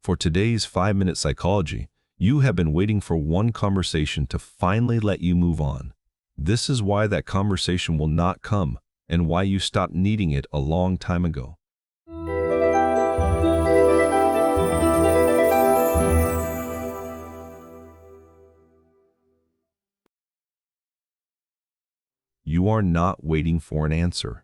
For today's 5-minute psychology, you have been waiting for one conversation to finally let you move on. This is why that conversation will not come and why you stopped needing it a long time ago. You are not waiting for an answer.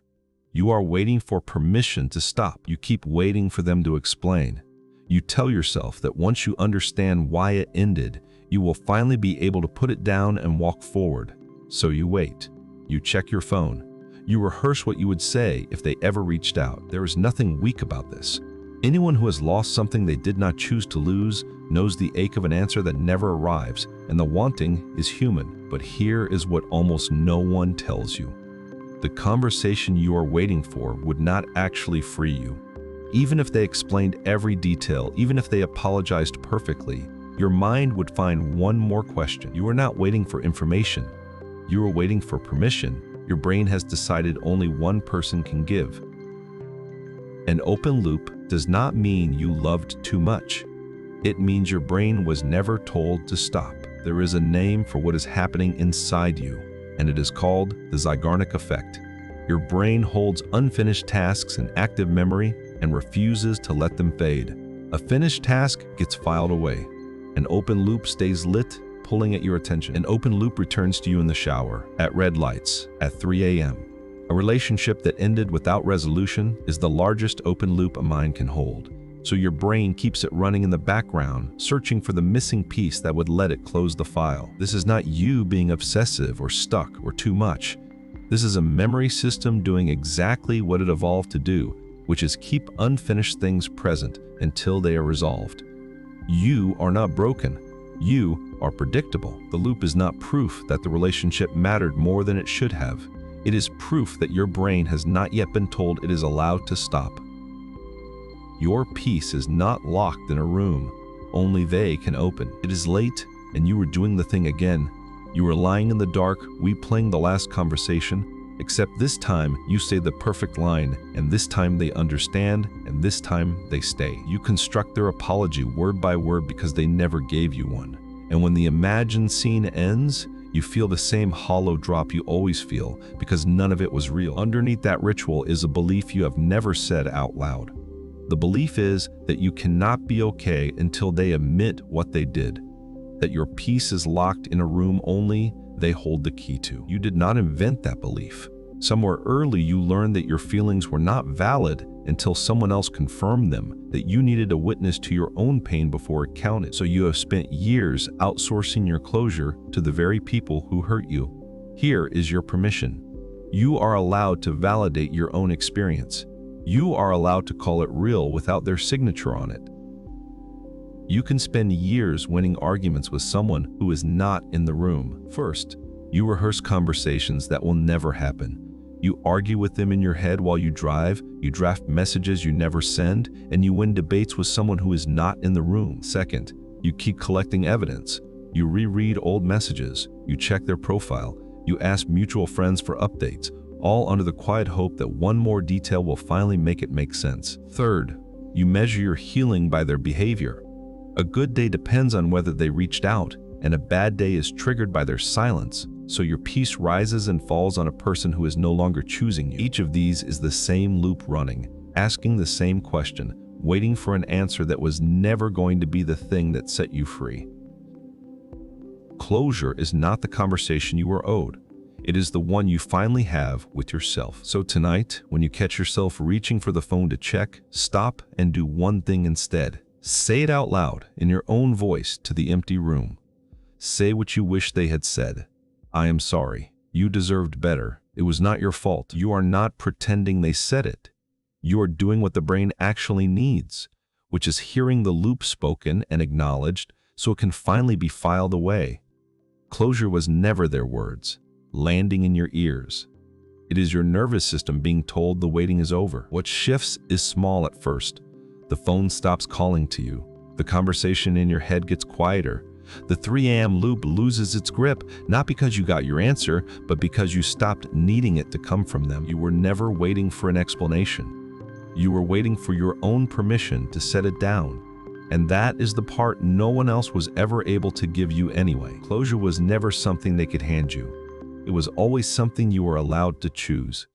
You are waiting for permission to stop. You keep waiting for them to explain. You tell yourself that once you understand why it ended, you will finally be able to put it down and walk forward. So you wait. You check your phone. You rehearse what you would say if they ever reached out. There is nothing weak about this. Anyone who has lost something they did not choose to lose knows the ache of an answer that never arrives, and the wanting is human. But here is what almost no one tells you. The conversation you are waiting for would not actually free you. Even if they explained every detail, even if they apologized perfectly, your mind would find one more question. You are not waiting for information. You are waiting for permission. Your brain has decided only one person can give. An open loop does not mean you loved too much. It means your brain was never told to stop. There is a name for what is happening inside you, and it is called the Zeigarnik effect. Your brain holds unfinished tasks in active memory and refuses to let them fade. A finished task gets filed away. An open loop stays lit, pulling at your attention. An open loop returns to you in the shower, at red lights, at 3 a.m. A relationship that ended without resolution is the largest open loop a mind can hold. So your brain keeps it running in the background, searching for the missing piece that would let it close the file. This is not you being obsessive or stuck or too much. This is a memory system doing exactly what it evolved to do, which is keep unfinished things present until they are resolved. You are not broken. You are predictable. The loop is not proof that the relationship mattered more than it should have. It is proof that your brain has not yet been told it is allowed to stop. Your peace is not locked in a room. Only they can open. It is late, and you are doing the thing again. You are lying in the dark, replaying the last conversation, except this time you say the perfect line, and this time they understand, and this time they stay. You construct their apology word by word because they never gave you one. And when the imagined scene ends, you feel the same hollow drop you always feel because none of it was real. Underneath that ritual is a belief you have never said out loud. The belief is that you cannot be okay until they admit what they did, that your peace is locked in a room only they hold the key to. You did not invent that belief. Somewhere early you learned that your feelings were not valid until someone else confirmed them, that you needed a witness to your own pain before it counted. So you have spent years outsourcing your closure to the very people who hurt you. Here is your permission. You are allowed to validate your own experience. You are allowed to call it real without their signature on it. You can spend years winning arguments with someone who is not in the room. First, you rehearse conversations that will never happen. You argue with them in your head while you drive, you draft messages you never send, and you win debates with someone who is not in the room. Second, you keep collecting evidence. You reread old messages, you check their profile, you ask mutual friends for updates, all under the quiet hope that one more detail will finally make it make sense. Third, you measure your healing by their behavior. A good day depends on whether they reached out, and a bad day is triggered by their silence, so your peace rises and falls on a person who is no longer choosing you. Each of these is the same loop running, asking the same question, waiting for an answer that was never going to be the thing that set you free. Closure is not the conversation you were owed. It is the one you finally have with yourself. So tonight, when you catch yourself reaching for the phone to check, stop and do one thing instead. Say it out loud in your own voice to the empty room. Say what you wish they had said. I am sorry. You deserved better. It was not your fault. You are not pretending they said it. You are doing what the brain actually needs, which is hearing the loop spoken and acknowledged so it can finally be filed away. Closure was never their words, landing in your ears. It is your nervous system being told the waiting is over. What shifts is small at first. The phone stops calling to you. The conversation in your head gets quieter. The 3 a.m. loop loses its grip, not because you got your answer, but because you stopped needing it to come from them. You were never waiting for an explanation. You were waiting for your own permission to set it down. And that is the part no one else was ever able to give you anyway. Closure was never something they could hand you. It was always something you were allowed to choose.